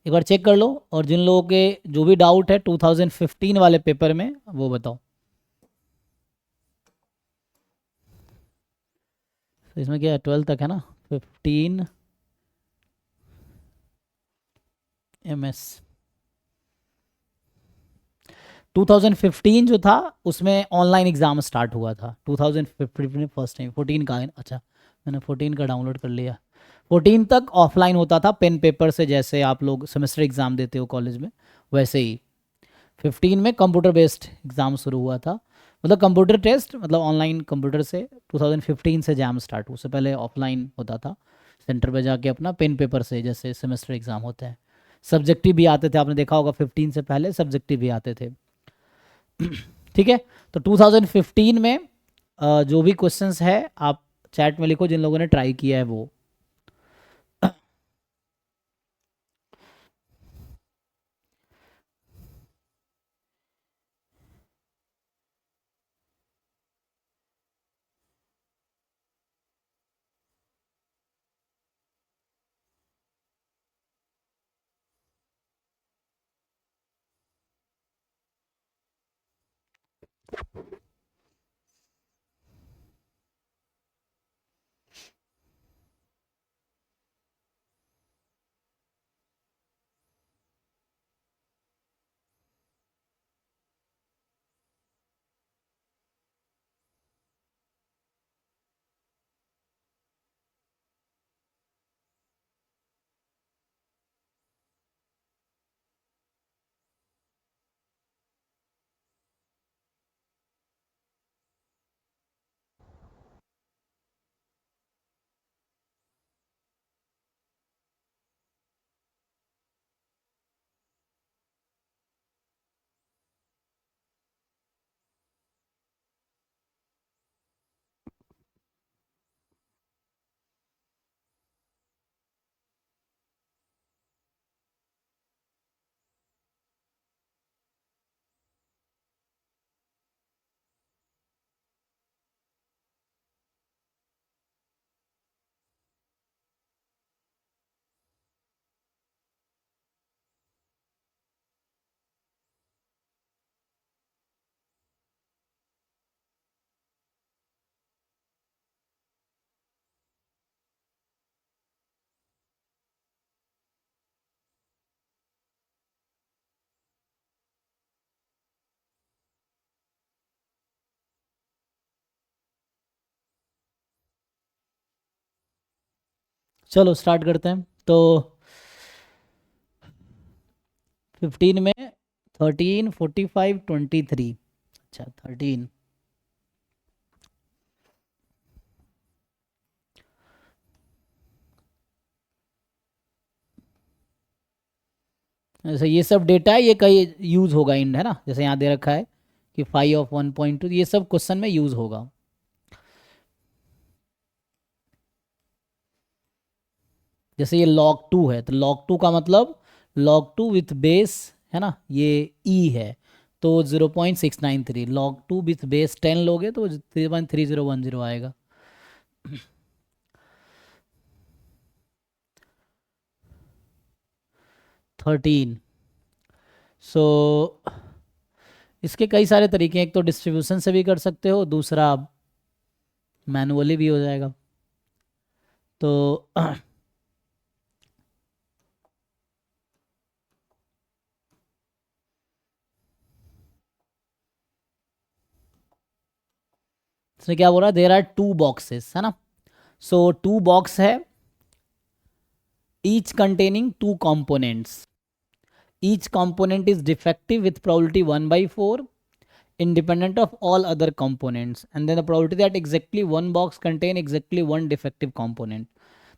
एक बार चेक कर लो, और जिन लोगों के जो भी डाउट है 2015 वाले पेपर में वो बताओ। तो इसमें क्या है, 12 तक है ना, 15 MS। 2015 जो था उसमें ऑनलाइन एग्ज़ाम स्टार्ट हुआ था, 2015 में फर्स्ट टाइम। 14 का है, अच्छा मैंने 14 का डाउनलोड कर लिया। 14 तक ऑफलाइन होता था पेन पेपर से, जैसे आप लोग सेमेस्टर एग्ज़ाम देते हो कॉलेज में वैसे ही। 15 में कंप्यूटर बेस्ड एग्ज़ाम शुरू हुआ था, मतलब कंप्यूटर टेस्ट, मतलब ऑनलाइन कंप्यूटर से 2015 से एग्जाम स्टार्ट हुआ। उससे पहले ऑफलाइन होता था, सेंटर पे जाके अपना पेन पेपर से, जैसे सेमेस्टर एग्ज़ाम होते हैं। सब्जेक्टिव भी आते थे, आपने देखा होगा 15 से पहले सब्जेक्टिव भी आते थे। ठीक है, तो 2015 में जो भी क्वेश्चंस है आप चैट में लिखो, जिन लोगों ने ट्राई किया है वो। चलो स्टार्ट करते हैं। तो 15 में 13 45 23, अच्छा 13। ऐसे ये सब डेटा है, ये कहीं यूज़ होगा इंड, है ना, जैसे यहाँ दे रखा है कि 5 of 1.2, ये सब क्वेश्चन में यूज़ होगा। जैसे ये log 2 है, तो log 2 का मतलब log 2 विथ बेस, है ना, ये ई है, तो 0.693। log 2 विथ बेस 10 लोगे तो 3.3010 आएगा। 13। सो इसके कई सारे तरीके हैं, एक तो डिस्ट्रीब्यूशन से भी कर सकते हो, दूसरा मैनुअली भी हो जाएगा। तो इसने क्या बोला, देर आर 2 बॉक्सेस, है ना। सो 2 बॉक्स है, each containing 2 components. Each component is defective with probability 1/4, independent of all other components, and then the probability that exactly one box contain exactly one defective component.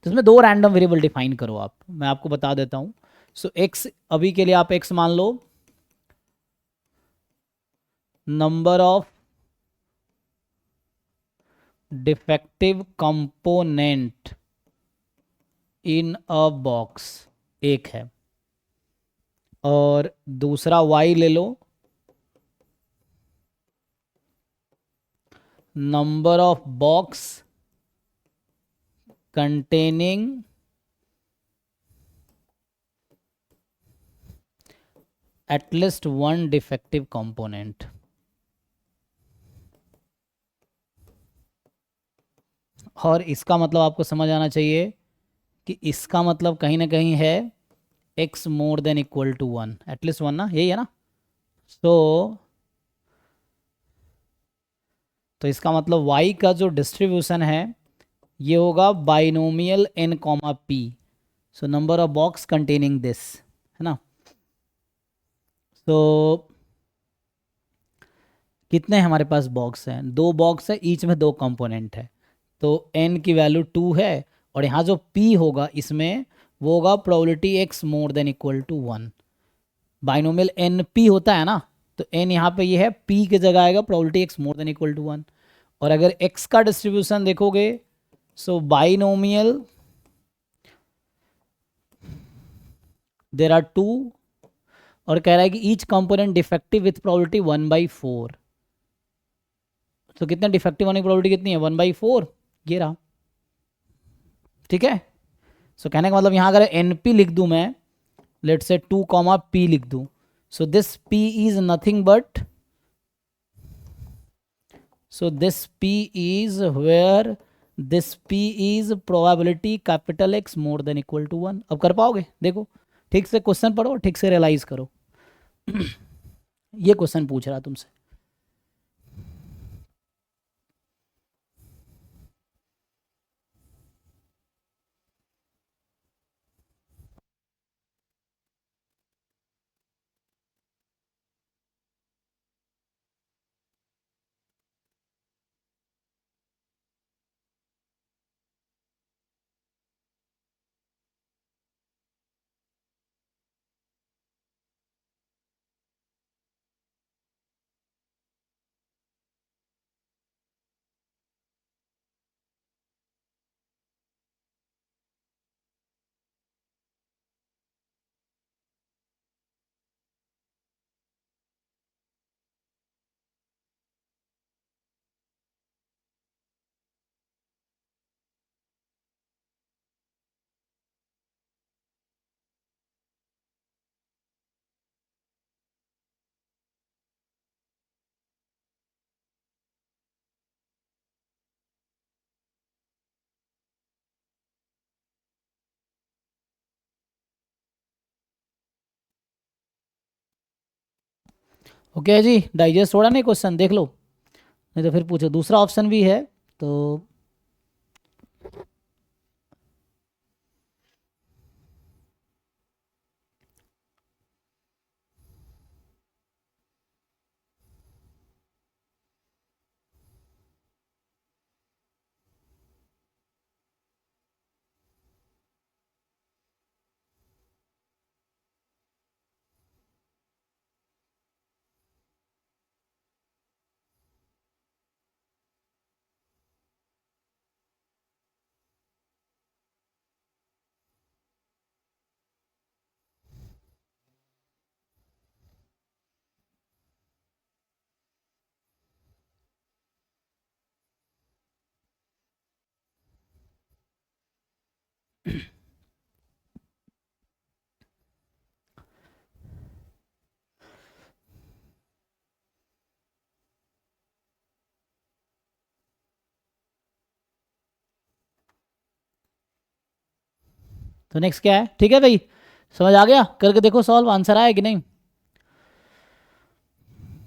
तो इसमें दो random variable define करो आप, मैं आपको बता देता हूँ। सो एक्स, अभी के लिए आप एक्स मान लो, number of defective component in a box एक है, और दूसरा वाई ले लो, number of box containing at least one defective component. और इसका मतलब आपको समझ आना चाहिए कि इसका मतलब कहीं ना कहीं है x more than equal to one, at least one ना, यही है ना। तो इसका मतलब y का जो डिस्ट्रीब्यूशन है ये होगा binomial n comma p, so number of box containing this, है ना। तो कितने हमारे पास बॉक्स हैं, दो बॉक्स है, ईच में दो कंपोनेंट है, तो n की वैल्यू 2 है, और यहाँ जो p होगा इसमें वो होगा probability x more than equal to one. Binomial n p होता है ना, तो एन यहाँ पे ये है, पी की जगह आएगा probability x more than equal to one. और अगर एक्स का डिस्ट्रीब्यूशन देखोगे, so binomial there are two, और कह रहा है कि each component defective with probability 1/4। तो कितने डिफेक्टिव होने की प्रोबेबिलिटी कितनी है, 1/4, ये रहा। ठीक है, सो कहने का मतलब यहाँ अगर एन पी लिख दूँ मैं, लेट से 2 कॉमा पी लिख दूँ, so this P is nothing but, so this p is where this p is probability capital X more than equal to 1। अब कर पाओगे, देखो ठीक से क्वेश्चन पढ़ो, ठीक से रियलाइज करो। ये क्वेश्चन पूछ रहा तुमसे। ओके जी, डाइजेस्ट हो रहा नहीं क्वेश्चन, देख लो, नहीं तो फिर पूछो, दूसरा ऑप्शन भी है तो। तो नेक्स्ट क्या है, ठीक है भाई, समझ आ गया, करके देखो सॉल्व, आंसर आया कि नहीं।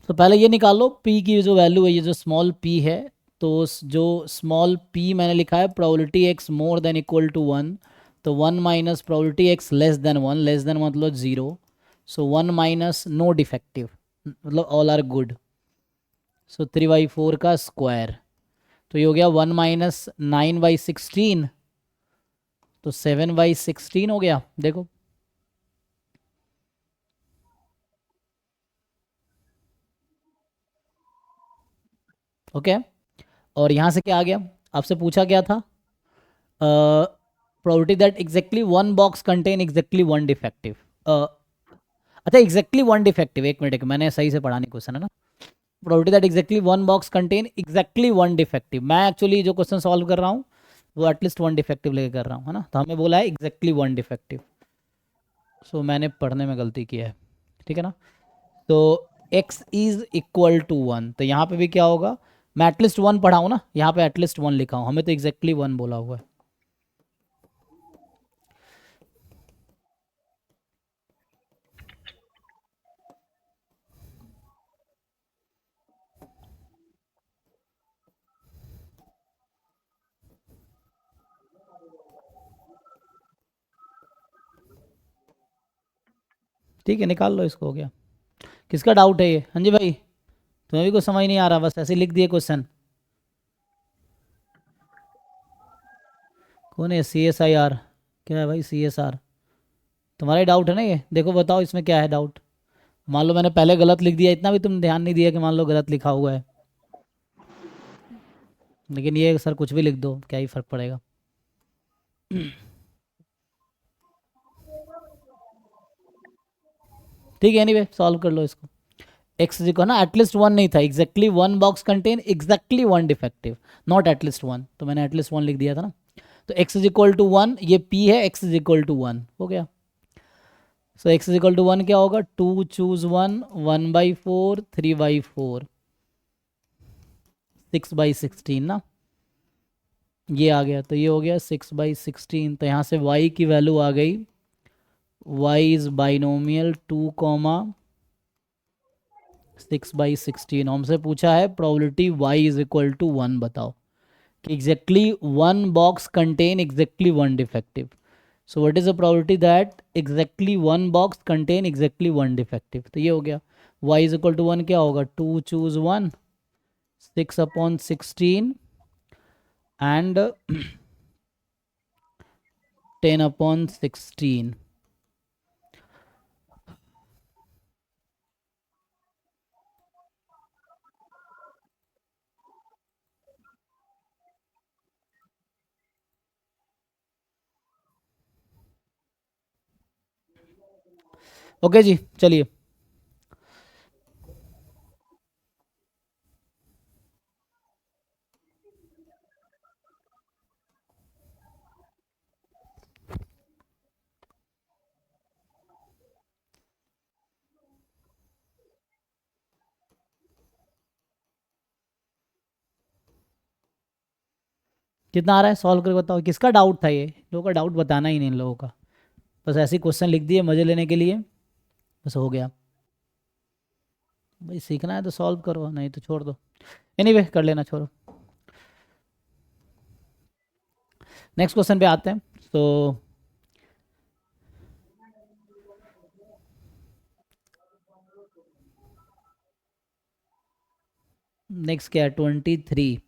तो पहले ये निकाल लो p की जो वैल्यू है, ये जो स्मॉल p है, तो जो स्मॉल p मैंने लिखा है probability x more than equal to one, तो 1 minus probability x less than one, less than मतलब zero, so 1 minus no defective मतलब ऑल आर गुड, सो 3/4 का स्क्वायर, तो ये हो गया 1 माइनस 9/16, तो 7/16 हो गया, देखो। ओके, और यहाँ से क्या आ गया, आपसे पूछा क्या था, probability that exactly one box contain exactly one defective. अच्छा, एग्जैक्टली वन डिफेक्टिव, एक मिनट, मैंने सही से पढ़ा नहीं क्वेश्चन, है ना। Probability that exactly one box contain exactly one defective, मैं एक्चुअली जो क्वेश्चन सॉल्व कर रहा हूँ वो एटलीस्ट वन डिफेक्टिव लेके कर रहा हूँ, है ना, तो हमें बोला है एग्जैक्टली वन डिफेक्टिव, सो मैंने पढ़ने में गलती की है। ठीक है ना। तो x इज इक्वल टू 1, तो यहाँ पे भी क्या होगा, मैं एटलीस्ट 1 पढ़ा हूँ ना, यहाँ पे एटलीस्ट 1 लिखा हूँ, हमें तो एग्जैक्टली 1 बोला हुआ है। ठीक है, निकाल लो इसको, हो गया। किसका डाउट है ये? हाँ जी भाई, तुम्हें भी कुछ समझ नहीं आ रहा, बस ऐसे लिख दिए क्वेश्चन। कौन है CSIR? क्या है भाई CSR? तुम्हारा ही डाउट है ना ये? देखो बताओ इसमें क्या है डाउट। मान लो मैंने पहले गलत लिख दिया, इतना भी तुम ध्यान नहीं दिया कि मान लो गलत लिखा हुआ है, लेकिन ये सर कुछ भी लिख दो, क्या ही फर्क पड़ेगा। ठीक है, एनीवे सॉल्व कर लो इसको। एक्स को ना एटलीस्ट 1 नहीं था, exactly 1 box contain exactly 1 defective, not at least 1, तो मैंने एटलीस्ट 1 लिख दिया था ना। तो x इज इक्वल टू 1, ये p है, x इज इक्वल टू 1 हो गया। सो x इज इक्वल टू 1 क्या होगा, 2 चूज 1, 1/4, 3/4, 6/16 ना, ये आ गया, तो ये हो गया 6/16। तो यहाँ से y की वैल्यू आ गई, y इज बाइनोमियल 2,6/16। हमसे पूछा है probability y is equal to 1 बताओ, कि exactly 1 box contain exactly 1 defective. So what is the probability that exactly 1 box contain exactly 1 defective, तो ये हो गया। y इज इक्वल टू 1 क्या होगा, 2 चूज 1, 6/16 एंड 10/16। ओके जी, चलिए। कितना आ रहा है, सॉल्व करके बताओ। किसका डाउट था ये? लोगों का डाउट बताना ही नहीं इन लोगों का, बस ऐसे ही क्वेश्चन लिख दिए मजे लेने के लिए, बस हो गया। भाई सीखना है तो सॉल्व करो, नहीं तो छोड़ दो। एनीवे कर लेना, छोड़ो। नेक्स्ट क्वेश्चन पे आते हैं। तो नेक्स्ट क्या है, 23।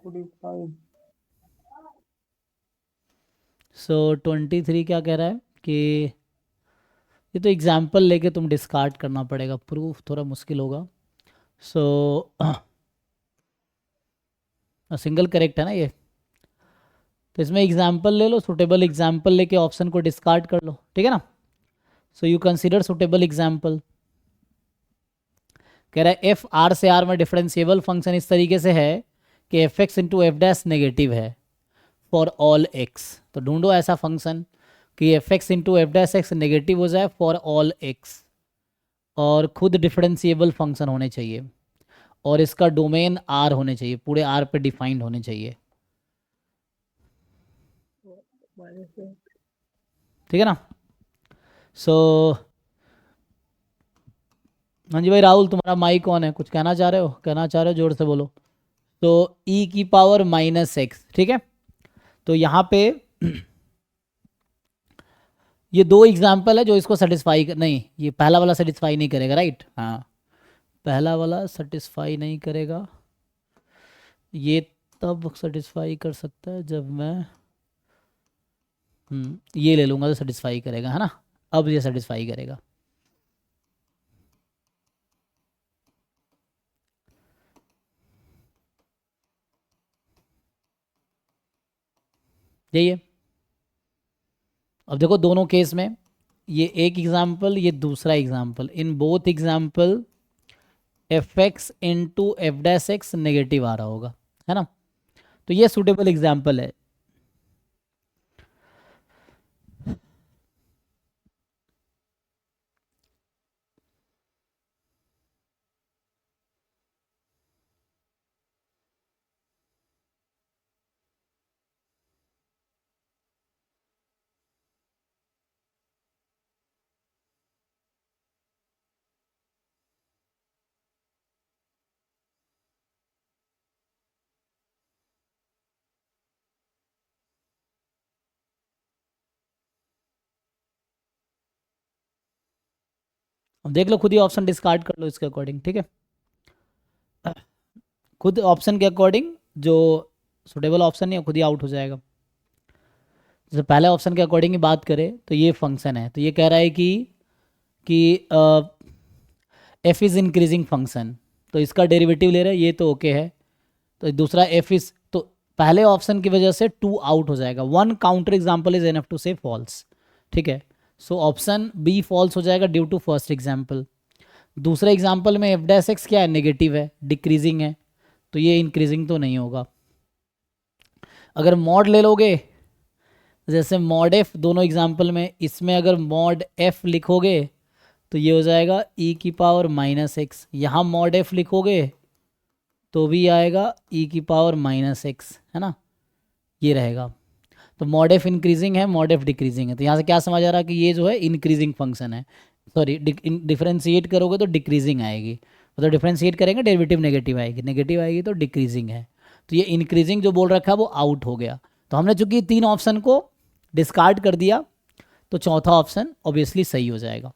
45। सो 23 क्या कह रहा है कि ये तो एग्जाम्पल लेके तुम डिस्कार्ड करना पड़ेगा, प्रूफ थोड़ा मुश्किल होगा। सो सिंगल करेक्ट है ना ये, तो इसमें एग्जाम्पल ले लो, सुटेबल एग्जाम्पल लेके ऑप्शन को डिस्कार्ड कर लो, ठीक है ना। So you consider suitable example. कह रहा है एफ आर से आर में डिफरेंशिएबल फंक्शन इस तरीके से है कि F x into f dash negative है फॉर ऑल एक्स। तो ढूंढो ऐसा फंक्शन कि F x into f dash x negative हो जाए फॉर ऑल एक्स, और खुद डिफरेंशिएबल फंक्शन होने चाहिए, और इसका डोमेन आर होने चाहिए, पूरे आर पे डिफाइंड होने चाहिए, ठीक है ना। सो हाँ जी भाई राहुल, तुम्हारा माइक ऑन है, कुछ कहना चाह रहे हो? कहना चाह रहे हो जोर से बोलो। तो ई की पावर -x, ठीक है। तो यहाँ पे ये दो एग्जाम्पल है जो इसको सेटिस्फाई नहीं, ये पहला वाला सेटिस्फाई नहीं करेगा, राइट? हाँ, पहला वाला सेटिस्फाई नहीं करेगा, ये तब सेटिस्फाई कर सकता है जब मैं ये ले लूँगा तो सेटिस्फाई करेगा, है ना। अब ये सेटिस्फाई करेगा। यही है। अब देखो दोनों केस में, ये एक एग्जाम्पल, ये दूसरा example, in both example f x into f dash x negative आ रहा होगा, है ना। तो ये सूटेबल एग्जाम्पल है। अब देख लो, खुद ही ऑप्शन डिस्कार्ड कर लो इसके अकॉर्डिंग, ठीक है। खुद ऑप्शन के अकॉर्डिंग जो सुटेबल ऑप्शन है खुद ही आउट हो जाएगा। जैसे पहले ऑप्शन के अकॉर्डिंग ही बात करें तो ये फंक्शन है, तो ये कह रहा है कि एफ इज़ इंक्रीजिंग फंक्शन, तो इसका डेरिवेटिव ले रहे हैं, ये तो ओके है। तो दूसरा एफ इज़, तो पहले ऑप्शन की वजह से 2 आउट हो जाएगा। 1 counter example is enough to say false, ठीक है। सो ऑप्शन बी फॉल्स हो जाएगा ड्यू टू फर्स्ट एग्जाम्पल। दूसरे एग्जाम्पल में एफ डैश एक्स क्या है, नेगेटिव है, डिक्रीजिंग है, तो ये इंक्रीजिंग तो नहीं होगा। अगर मॉड ले लोगे, जैसे मॉड एफ दोनों एग्जाम्पल में, इसमें अगर मॉड एफ लिखोगे तो ये हो जाएगा ई की पावर माइनस एक्स, यहाँ मॉड एफ लिखोगे तो भी आएगा ई की पावर माइनस एक्स, है ना, ये रहेगा। तो मॉड एफ इंक्रीजिंग है, मॉड एफ डिक्रीजिंग है, तो यहाँ से क्या समझ आ रहा है कि ये जो है इंक्रीजिंग फंक्शन है। सॉरी, डिफरेंशिएट करोगे तो डिक्रीजिंग आएगी, मतलब डिफरेंशिएट करेंगे डेरिवेटिव नेगेटिव आएगी, नेगेटिव आएगी तो डिक्रीजिंग है। तो ये इंक्रीजिंग जो बोल रखा है वो आउट हो गया। तो हमने चूंकि 3 ऑप्शन को डिस्कार्ड कर दिया, तो चौथा ऑप्शन ऑब्वियसली सही हो जाएगा।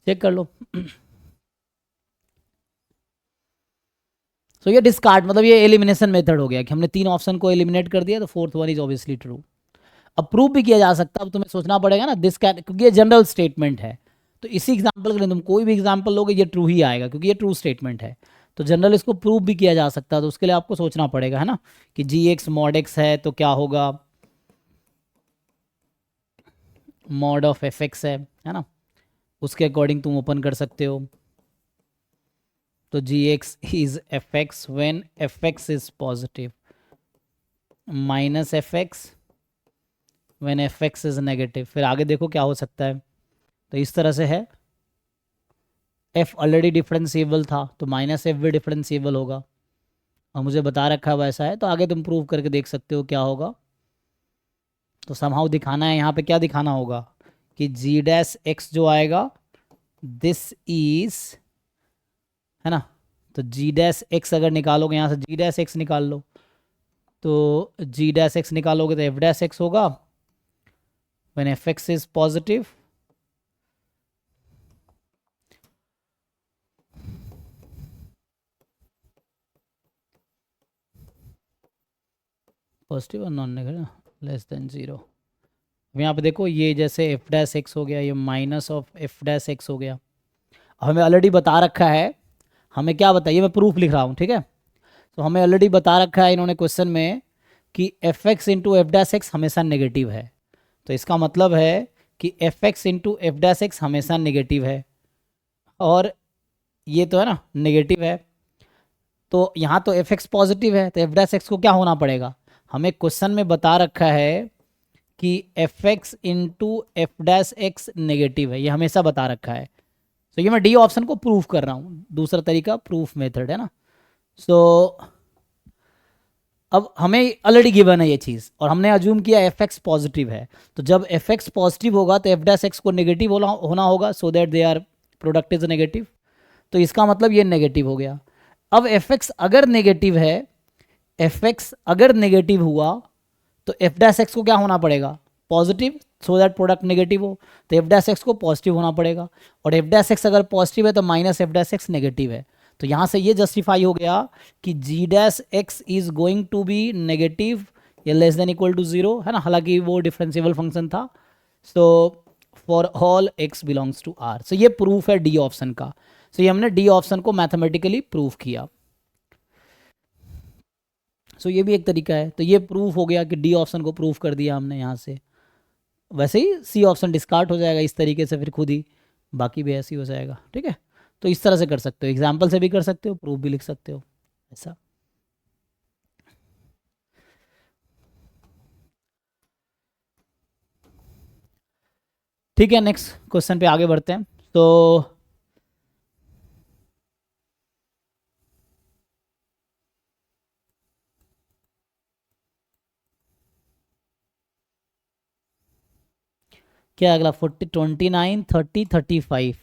चेक कर लो। सो ये डिस्कार्ड मतलब ये एलिमिनेशन मेथड हो गया कि हमने 3 ऑप्शन को एलिमिनेट कर दिया, तो fourth one is obviously true. अब प्रूव भी किया जा सकता है, अब तुम्हें सोचना पड़ेगा ना दिस कैन, क्योंकि ये जनरल स्टेटमेंट है। तो इसी एग्जाम्पल के लिए तुम कोई भी एग्जाम्पल लोगे ये ट्रू ही आएगा, क्योंकि ये ट्रू स्टेटमेंट है। तो जनरल इसको प्रूव भी किया जा सकता है, तो उसके लिए आपको सोचना पड़ेगा, है ना, कि जी एक्स मॉड एक्स है तो क्या होगा, मॉड ऑफ एफ एक्स है ना, उसके अकॉर्डिंग तुम ओपन कर सकते हो। तो g x is f x when f x is positive, minus f x when f x is negative. फिर आगे देखो क्या हो सकता है। तो इस तरह से है, एफ ऑलरेडी डिफरेंशिएबल था तो माइनस एफ भी डिफरेंशिएबल होगा, और मुझे बता रखा है वैसा है, तो आगे तुम प्रूव करके देख सकते हो क्या होगा। तो समहाउ दिखाना है, यहाँ पे क्या दिखाना होगा कि जी डैश एक्स जो आएगा दिस इज, है ना, तो जी डैश एक्स अगर निकालोगे, यहाँ से जी डैश एक्स निकाल लो, तो जी डैश एक्स निकालोगे तो एफ डैश एक्स होगा when F x is positive, positive और नॉन नेगेटिव लेस देन 0। अब यहाँ पे देखो, ये जैसे एफ डैश एक्स हो गया, ये minus of F dash x हो गया। हमें ऑलरेडी बता रखा है, हमें क्या बताइए, मैं प्रूफ लिख रहा हूँ, ठीक है। तो हमें ऑलरेडी बता रखा है इन्होंने क्वेश्चन में कि F x into f dash x हमेशा नेगेटिव है। तो इसका मतलब है कि F x into f dash x हमेशा नेगेटिव है, और ये तो है ना नेगेटिव है, तो यहाँ तो एफ एक्स पॉजिटिव है, तो एफ डैश एक्स को क्या होना पड़ेगा, हमें क्वेश्चन में बता रखा है कि F x into f dash x negative है, ये हमेशा बता रखा है। तो ये मैं डी ऑप्शन को प्रूफ कर रहा हूँ, दूसरा तरीका प्रूफ मेथड है ना। सो अब हमें ऑलरेडी गिवन है ये चीज़, और हमने अज्यूम किया एफ एक्स पॉजिटिव है, तो जब एफ एक्स पॉजिटिव होगा तो एफ डैश एक्स को नेगेटिव होना होगा, so that their product is negative, तो इसका मतलब ये नेगेटिव हो गया। अब एफ एक्स अगर नेगेटिव है, एफ एक्स अगर नेगेटिव हुआ तो एफ डैश एक्स को क्या होना पड़ेगा, positive, so that product negative हो, तो एफ डैश एक्स को पॉजिटिव होना पड़ेगा, और एफ डैश एक्स अगर पॉजिटिव है तो minus f dash x negative है। तो यहाँ से ये जस्टिफाई हो गया कि g dash x is going to be negative या लेस देन इक्वल टू 0, है ना, हालांकि वो डिफरेंशिएबल फंक्शन था। So for all x belongs to R, so ये प्रूफ है डी ऑप्शन का। सो ये हमने डी ऑप्शन को मैथमेटिकली प्रूफ किया। सो ये भी एक तरीका है, तो ये प्रूफ हो गया कि डी ऑप्शन को प्रूफ कर दिया हमने यहाँ से। वैसे ही सी ऑप्शन डिस्कार्ड हो जाएगा इस तरीके से, फिर खुद ही बाकी भी ऐसे ही हो जाएगा, ठीक है। तो इस तरह से कर सकते हो, एग्जाम्पल से भी कर सकते हो, प्रूफ भी लिख सकते हो, ऐसा। ठीक है, नेक्स्ट क्वेश्चन पे आगे बढ़ते हैं। तो क्या अगला 40 29 30 35,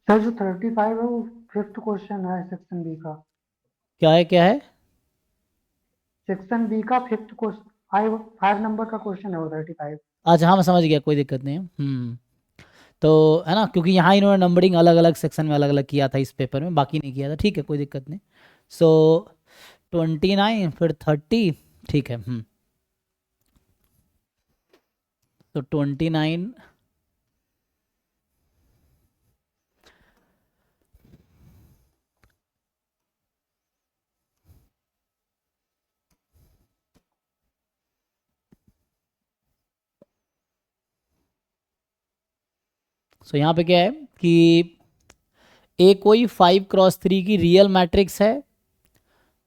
सर जो 35 है वो फिफ्थ क्वेश्चन है सेक्शन बी का। क्या है क्या है, सेक्शन बी का फिफ्थ क्वेश्चन, 5 नंबर का क्वेश्चन है वो 35। अच्छा हाँ मैं समझ गया, कोई दिक्कत नहीं है। तो है ना, क्योंकि यहाँ इन्होंने नंबरिंग अलग अलग सेक्शन में अलग अलग किया था इस पेपर में, बाकी नहीं किया था, ठीक है कोई दिक्कत नहीं। सो 29 फिर 30, ठीक है। तो 29 सो यहाँ पे क्या है कि ए कोई 5x3 की रियल मैट्रिक्स है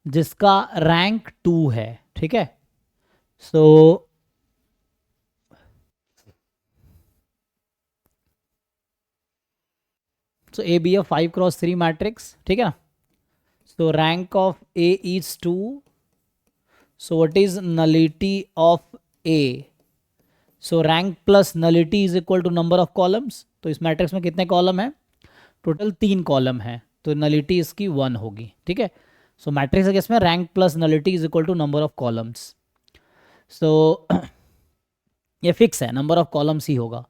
जिसका रैंक 2 है, ठीक है। सो A be a 5x3 matrix, ठीक है ना। So rank of A is 2, so what is nullity of A. So rank plus nullity is equal to number of columns. तो इस मैट्रिक्स में कितने कॉलम हैं, टोटल 3 कॉलम हैं, तो नलिटी इसकी 1 होगी, ठीक है। सो मैट्रिक्स है इसमें rank plus nullity is equal to number of columns. So ये फिक्स है, नंबर ऑफ कॉलम्स ही होगा।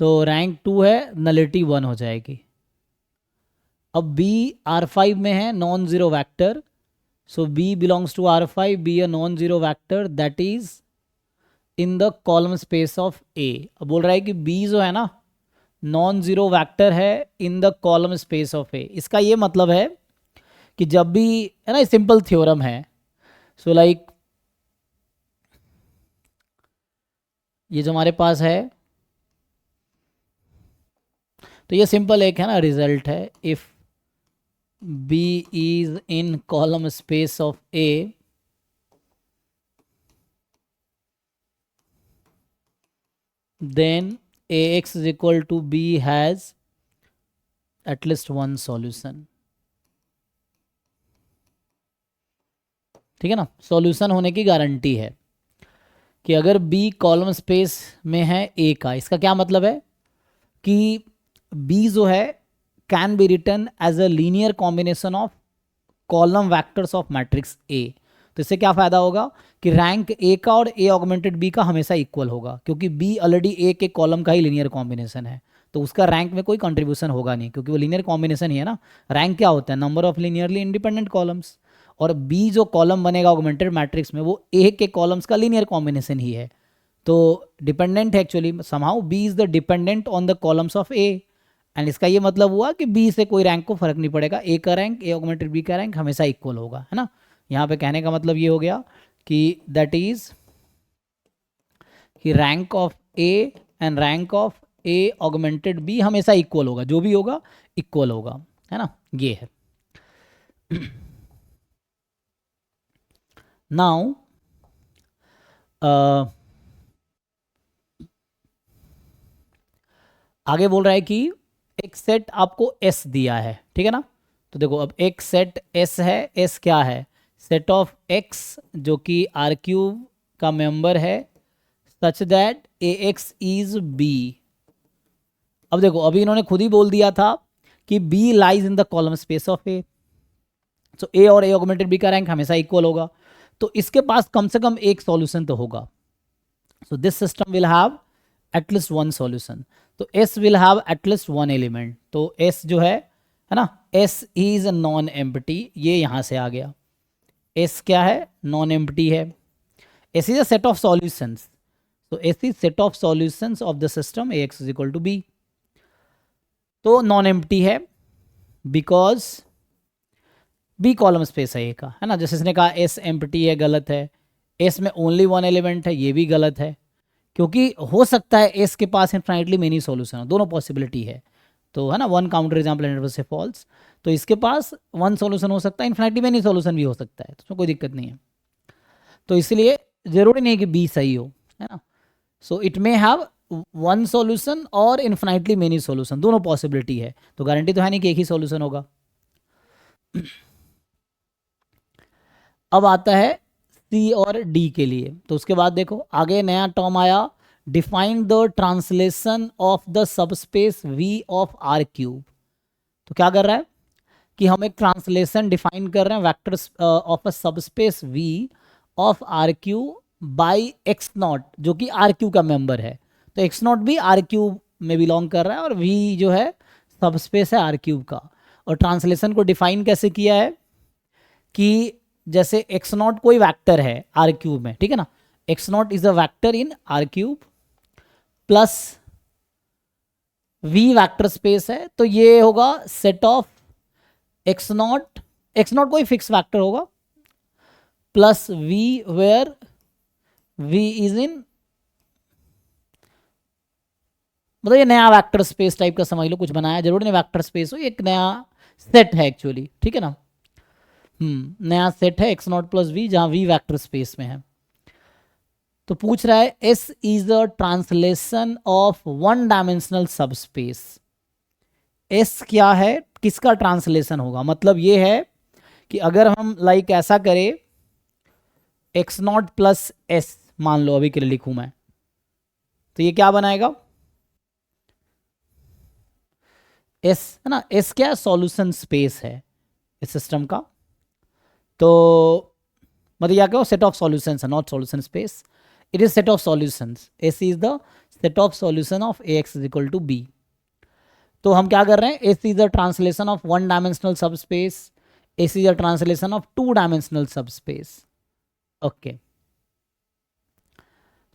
तो रैंक 2 है, नलिटी 1 हो जाएगी। अब बी R5 में है, non zero vector. So b belongs to R5, b a non zero vector that is in the column space of A. अब बोल रहा है कि बी जो है ना नॉन जीरो वैक्टर है in the column space of A. इसका ये मतलब है कि जब भी, है ना, सिंपल थ्योरम है। सो लाइक ये जो हमारे पास है, तो ये सिंपल एक है ना रिजल्ट है, if b is in column space of A then ax is equal to b has at least one solution, ठीक है ना। सॉल्यूशन होने की गारंटी है कि अगर b कॉलम स्पेस में है a का, इसका क्या मतलब है कि b जो है can be written as a linear combination of column vectors of matrix a। तो इससे क्या फ़ायदा होगा कि रैंक ए का और ए ऑगमेंटेड बी का हमेशा इक्वल होगा, क्योंकि बी ऑलरेडी ए के कॉलम का ही लीनियर कॉम्बिनेशन है, तो उसका रैंक में कोई कंट्रीब्यूशन होगा नहीं, क्योंकि वो लीनियर कॉम्बिनेशन ही है ना। रैंक क्या होता है, number of linearly independent columns, और बी जो कॉलम बनेगा ऑगमेंटेड मैट्रिक्स में वो ए के कॉलम्स का लीनियर कॉम्बिनेशन ही है। तो डिपेंडेंट है actually, somehow b is the dependent on the columns of A. And इसका ये मतलब हुआ कि बी से कोई रैंक को फर्क नहीं पड़ेगा, ए का रैंक ए ऑगमेंटेड बी का रैंक हमेशा इक्वल होगा, है ना। यहाँ पे कहने का मतलब ये हो गया कि दैट इज कि rank of A and rank of A augmented b हमेशा इक्वल होगा, जो भी होगा इक्वल होगा, है ना, ये है। नाउ आगे बोल रहा है कि एक सेट आपको एस दिया है, ठीक है ना। तो देखो अब एक सेट एस है, एस क्या है, सेट ऑफ एक्स जो कि आर क्यूब का मेंबर है such that A x is b. अब देखो अभी इन्होंने खुद ही बोल दिया था कि b lies in the column space of A, so A और ए ऑगमेंटेड बी का रैंक हमेशा इक्वल होगा, तो इसके पास कम से कम एक सॉल्यूशन तो होगा। So this system will have at least one solution. तो S will have at least one element. तो एस जो है ना, एस इज नॉन एम्प्टी, ये यहां से आ गया। एस क्या है, नॉन एम्प्टी है। S is a set of solutions, तो S is set of solutions of the system A x is equal to b. तो नॉन एम्प्टी है बिकॉज बी कॉलम स्पेस है ए का, है ना। जैसे इसने कहा एस एम्प्टी है, गलत है। एस में ओनली वन एलिमेंट है, ये भी गलत है, क्योंकि हो सकता है एस के पास इनफाइनाइटली मेनी सॉल्यूशन हो, दोनों पॉसिबिलिटी है। तो है ना, वन काउंटर एग्जाम्पल एंड से फॉल्स। तो इसके पास वन सॉल्यूशन हो सकता है, इनफाइनाइटली मेनी सॉल्यूशन भी हो सकता है, तो उसमें कोई दिक्कत नहीं है। तो इसलिए जरूरी नहीं कि बी सही हो, है ना। So it may have one solution और इनफाइनाइटली मेनी सॉल्यूशन, दोनों पॉसिबिलिटी है। तो गारंटी तो है नहीं कि एक ही सॉल्यूशन होगा। अब आता है सी और डी के लिए। तो उसके बाद देखो आगे नया टर्म आया, define the translation of the subspace V of R cube. तो क्या कर रहा है कि हम एक ट्रांसलेशन डिफाइन कर रहे हैं vectors of a subspace V of R cube by x not, जो कि आर क्यूब का मेंबर है। तो एक्स नॉट भी आर क्यूब में बिलोंग कर रहा है और v जो है सब स्पेस है आर क्यूब का। और ट्रांसलेशन को डिफाइन कैसे किया है कि जैसे एक्स नॉट कोई वैक्टर है आर क्यूब में, ठीक है ना, x not is a vector in R cube plus v vector space है, तो ये होगा सेट ऑफ एक्स नॉट कोई फिक्स वैक्टर होगा plus v where v is in, मतलब ये नया वेक्टर स्पेस टाइप का समझ लो, कुछ बनाया, जरूर नहीं वेक्टर स्पेस हो, एक नया सेट है एक्चुअली, ठीक है ना। नया सेट है एक्स नॉट प्लस वी जहां वी वेक्टर स्पेस में है। तो पूछ रहा है S is a translation of one dimensional sub space. S क्या है, किसका ट्रांसलेशन होगा, मतलब ये है कि अगर हम लाइक ऐसा करें एक्स नॉट प्लस एस मान लो, अभी के लिए लिखूं मैं, तो ये क्या बनाएगा, एस है ना, एस क्या है, सॉल्यूशन स्पेस है इस सिस्टम का। तो मतलब यह क्या, सेट ऑफ सॉल्यूशंस है, not solution space, it is set of solutions, S is the set of solution of A x is equal to b. तो हम क्या कर रहे हैं, S is the translation of one dimensional sub space, S is the translation of two dimensional sub space. Okay,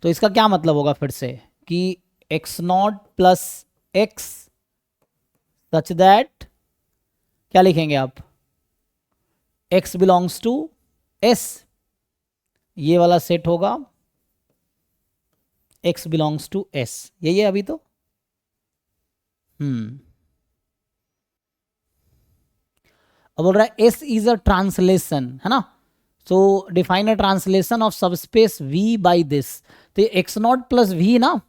तो इसका क्या मतलब होगा फिर से कि x not plus x such that क्या लिखेंगे आप, x बिलोंग्स टू s, ये वाला सेट होगा x बिलोंग्स टू s, यही है अभी तो। अब बोल रहा है s इज अ ट्रांसलेशन, है ना, so define a translation of subspace v by this. तो ये x नॉट प्लस v ना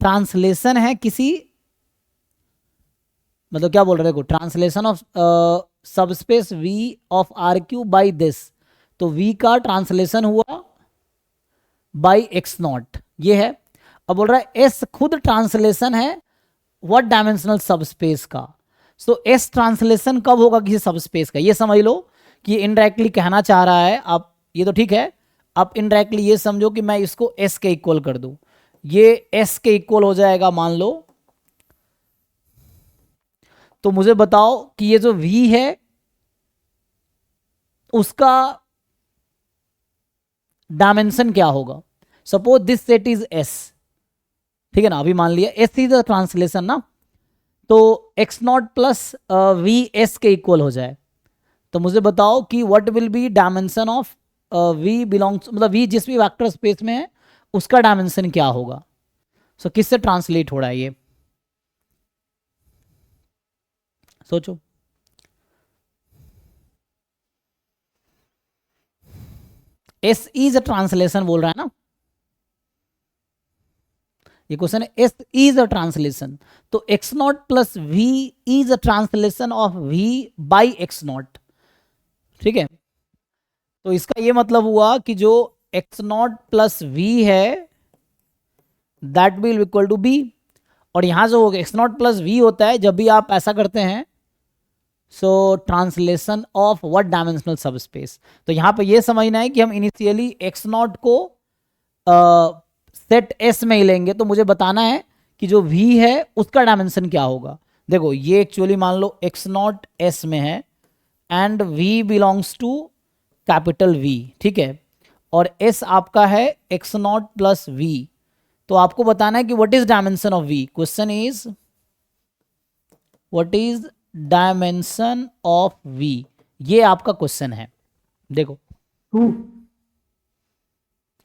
ट्रांसलेशन है किसी, मतलब क्या बोल रहे हो, translation of subspace v of R cube by this, तो v का ट्रांसलेशन हुआ बाई एक्स नॉट, ये है। अब बोल रहा है s खुद ट्रांसलेशन है व्हाट डायमेंशनल सबस्पेस का। सो s ट्रांसलेशन कब होगा किसी सबस्पेस का, ये समझ लो कि इनडायरेक्टली कहना चाह रहा है आप, ये तो ठीक है, आप इनडायरेक्टली ये समझो कि मैं इसको s के इक्वल कर दूं, ये s के इक्वल हो जाएगा मान लो, तो मुझे बताओ कि ये जो v है उसका डायमेंशन क्या होगा। Suppose this set is s, ठीक है ना, अभी मान लिया s इज द ट्रांसलेशन ना, तो x not plus v s के इक्वल हो जाए, तो मुझे बताओ कि what will be dimension of v belongs, मतलब v जिस भी वेक्टर स्पेस में है उसका डायमेंशन क्या होगा। सो किससे ट्रांसलेट हो रहा है ये, सोचो। एस इज अ ट्रांसलेशन बोल रहा है ना, ये क्वेश्चन है, एस इज अ ट्रांसलेशन, तो x not plus V is a translation of V by x not, ठीक है। तो इसका ये मतलब हुआ कि जो एक्स नॉट प्लस वी है that will equal to be, और यहां जो एक्स नॉट प्लस वी होता है जब भी आप ऐसा करते हैं, सो translation of what dimensional sub space. तो यहां पे ये समझना है कि हम इनिशियली एक्स नॉट को सेट एस में ही लेंगे, तो मुझे बताना है कि जो v है उसका डायमेंशन क्या होगा। देखो ये एक्चुअली मान लो एक्स नॉट एस में है and v belongs to capital V, ठीक है, और s आपका है एक्स नॉट प्लस वी, तो आपको बताना है कि what is dimension of v, question is what is dimension of v, ये आपका क्वेश्चन है। देखो 2,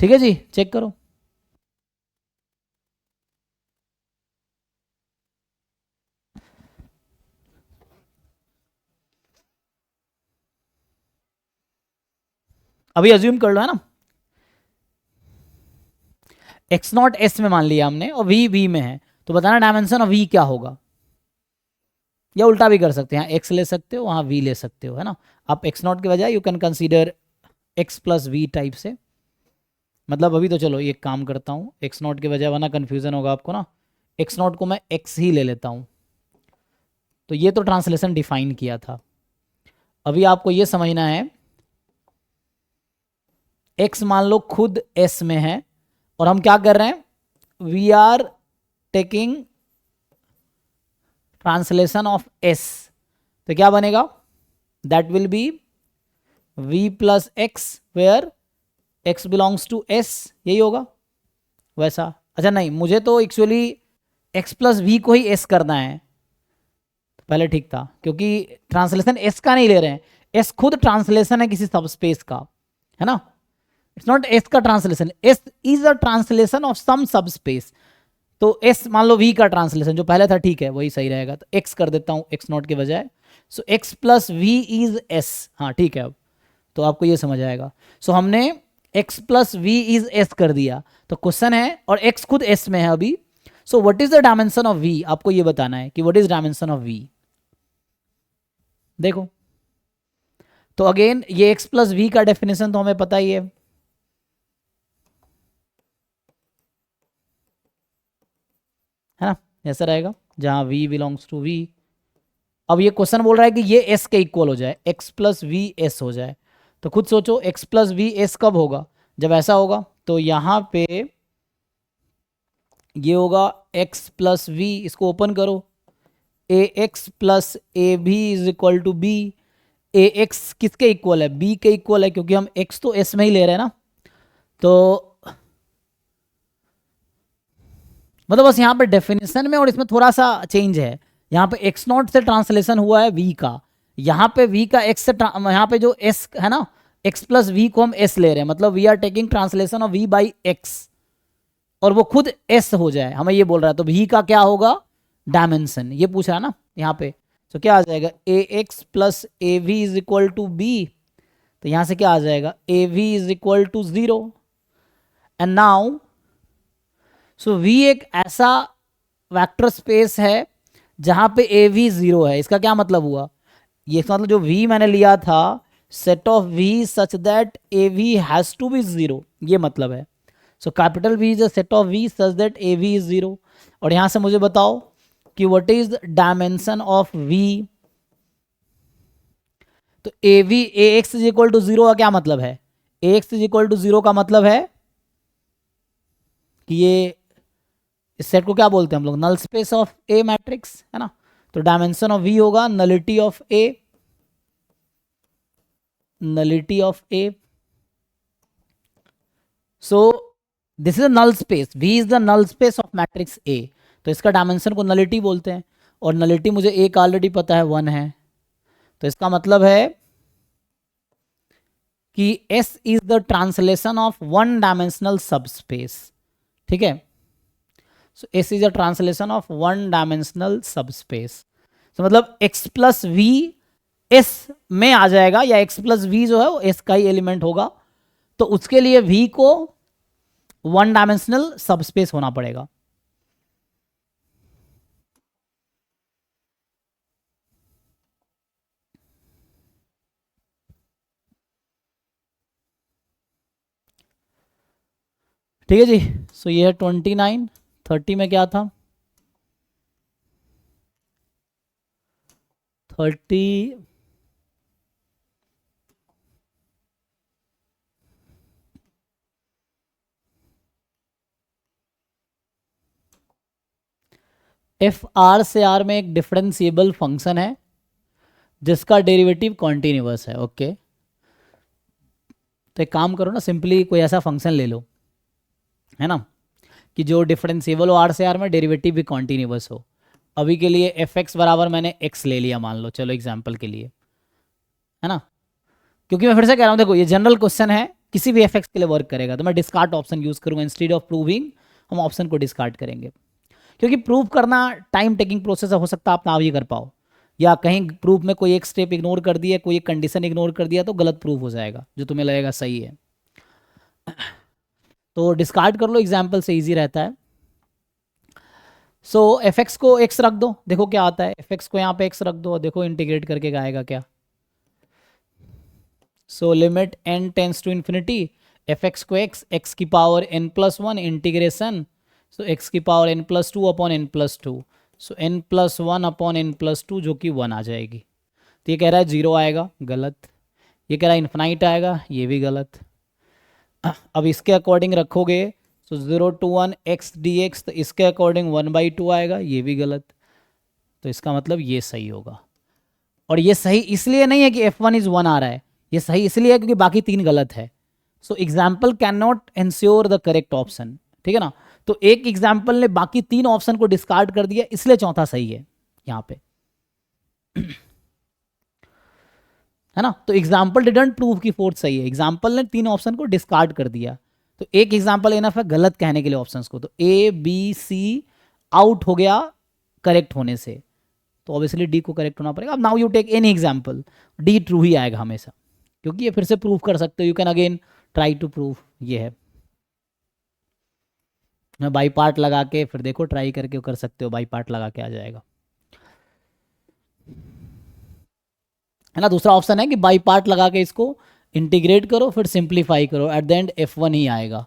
ठीक है जी, चेक करो। अभी अज्यूम कर लो, है ना, एक्स नॉट एस में मान लिया हमने और वी वी में है, तो बताना डायमेंशन ऑफ वी क्या होगा, या उल्टा भी कर सकते हैं, एक्स ले सकते हो वहां वी ले सकते हो, है ना। आप एक्स नॉट के बजाय you can consider x plus V type से, मतलब अभी तो चलो ये काम करता हूँ एक्स नॉट के बजाय, वरना कंफ्यूजन होगा आपको ना, एक्स नॉट को मैं एक्स ही ले लेता हूँ। तो ये तो ट्रांसलेशन डिफाइन किया था, अभी आपको ये समझना है एक्स मान लो खुद एस में है और हम क्या कर रहे हैं, we are taking translation of S, तो क्या बनेगा, that will be v plus x where x belongs to s, यही होगा वैसा। अच्छा नहीं, मुझे तो एक्चुअली x प्लस वी को ही s करना है, पहले ठीक था, क्योंकि ट्रांसलेशन s का नहीं ले रहे हैं, s खुद ट्रांसलेशन है किसी सब स्पेस का, है ना, इट्स नॉट s का translation, s is a translation of some sub space. तो s मान लो v का ट्रांसलेशन जो पहले था, ठीक है वही सही रहेगा, तो x कर देता हूं x नॉट के बजाय, so x plus V is s, हाँ ठीक है, अब तो आपको ये समझ आएगा। सो हमने x plus V is s कर दिया, तो क्वेश्चन है, और x खुद s में है अभी, सो what is the dimension of v, आपको ये बताना है कि what is dimension of v। देखो, तो अगेन ये x प्लस वी का डेफिनेशन तो हमें पता ही है ना, ऐसा रहेगा जहां v बिलोंग्स टू v। अब ये क्वेश्चन बोल रहा है कि ये s के इक्वल हो जाए, x प्लस वी एस हो जाए, तो खुद सोचो x प्लस वी एस कब होगा, जब ऐसा होगा, तो यहां पे ये होगा x प्लस वी, इसको ओपन करो, ए एक्स प्लस ए भी is equal to b, A x किसके इक्वल है, b के इक्वल है, क्योंकि हम x तो s में ही ले रहे हैं ना, तो मतलब बस यहाँ पे डेफिनेशन में और इसमें थोड़ा सा चेंज है, यहाँ पे एक्स नॉट से ट्रांसलेशन हुआ है v का, यहाँ पे v का x से यहाँ पे जो s है ना, x प्लस वी को हम s ले रहे हैं, मतलब we are taking translation of v by x, और वो खुद s हो जाए, हमें ये बोल रहा है, तो v का क्या होगा, डायमेंशन, ये पूछ रहा है ना यहाँ पे, तो क्या आ जाएगा, A x plus A we is equal to b, तो यहाँ से क्या आ जाएगा, A we is equal to 0, and now so v एक ऐसा वेक्टर स्पेस है जहां पे ए वी 0 है, इसका क्या मतलब हुआ, ये इसका मतलब जो v मैंने लिया था, set of v such that A V has to be 0, ये मतलब है, so capital V is a set of v such that A we is 0, और यहां से मुझे बताओ कि what is dimension of v, तो A V A x is equal to 0 का क्या मतलब है, A x is equal to 0 का मतलब है कि ये, इस सेट को क्या बोलते हैं हम लोग, null space of A matrix, है ना, तो डायमेंशन ऑफ v होगा nullity of A, nullity of A, so this is a null space, v is the null space of matrix A, तो इसका डायमेंशन को नलिटी बोलते हैं, और नलिटी मुझे एक ऑलरेडी पता है 1 है, तो इसका मतलब है कि S is the translation of one dimensional sub space, ठीक है, सो S is a translation of one dimensional sub space, तो मतलब x प्लस वी एस में आ जाएगा, या x प्लस वी जो है वो s का ही एलिमेंट होगा, तो उसके लिए v को वन डायमेंशनल सब स्पेस होना पड़ेगा। ठीक है जी, सो ये है 29, 30 में क्या था, 30 एफ आर से आर में एक डिफरेंशिएबल फंक्शन है जिसका डेरिवेटिव कॉन्टिन्यूअस है, ओके, तो एक काम करो ना, सिंपली कोई ऐसा फंक्शन ले लो, है ना, कि जो डिफरेंशिएबल हो आर से आर में, डेरिवेटिव भी कॉन्टिन्यूअस हो। अभी के लिए एफ एक्स बराबर मैंने एक्स ले लिया मान लो, चलो एग्जाम्पल के लिए, है ना, क्योंकि मैं फिर से कह रहा हूँ, देखो ये जनरल क्वेश्चन है, किसी भी एफ एक्स के लिए वर्क करेगा, तो मैं डिस्कार्ड ऑप्शन यूज करूंगा, इंस्टेड ऑफ प्रूविंग हम ऑप्शन को डिस्कार्ड करेंगे, क्योंकि प्रूव करना टाइम टेकिंग प्रोसेस हो सकता है आप ना भी कर पाओ, या कहीं प्रूफ में कोई एक स्टेप इग्नोर कर दिया, कोई एक कंडीशन इग्नोर कर दिया, तो गलत प्रूफ हो जाएगा जो तुम्हें लगेगा सही है, तो डिस्कार्ड कर लो, एग्जाम्पल से इजी रहता है। सो एफ एक्स को एक्स रख दो, देखो क्या आता है, एफ एक्स को यहाँ पे एक्स रख दो, देखो इंटीग्रेट करके आएगा क्या, so limit n tends to infinity f x को एक्स की power n plus 1 integration, so x की power n plus 2 upon n plus 2, so n plus 1 upon n plus 2 जो कि 1 आ जाएगी, तो ये कह रहा है 0 आएगा, गलत, ये कह रहा है इन्फिनाइट आएगा, ये भी गलत। अब इसके अकॉर्डिंग रखोगे, सो 0 to 1 x dx, तो इसके अकॉर्डिंग 1/2 आएगा, ये भी गलत, तो इसका मतलब ये सही होगा। और ये सही इसलिए नहीं है कि F1 इज 1 आ रहा है, ये सही इसलिए है क्योंकि बाकी 3 गलत है। So example can not ensure the correct option, ठीक है ना। तो एक एग्जाम्पल ने बाकी 3 ऑप्शन को डिस्कार्ड कर दिया, इसलिए चौथा सही है यहाँ पे, है ना। तो एग्जाम्पल डिडंट प्रूव कि फोर्थ सही है, एग्जाम्पल ने 3 ऑप्शन को डिस्कार्ड कर दिया। तो एक एग्जाम्पल इनफ है गलत कहने के लिए ऑप्शंस को। तो ए बी सी आउट हो गया करेक्ट होने से, तो ऑब्वियसली डी को करेक्ट होना पड़ेगा। अब now you take any example, d true ही आएगा हमेशा, क्योंकि ये फिर से प्रूव कर सकते हो, you can again try to prove. ये है मैं बाई पार्ट लगा के फिर देखो ट्राई करके कर सकते हो, बाई पार्ट लगा के आ जाएगा, है ना। दूसरा ऑप्शन है कि बाई पार्ट लगा के इसको इंटीग्रेट करो फिर सिंप्लीफाई करो, एट द एंड F1 ही आएगा।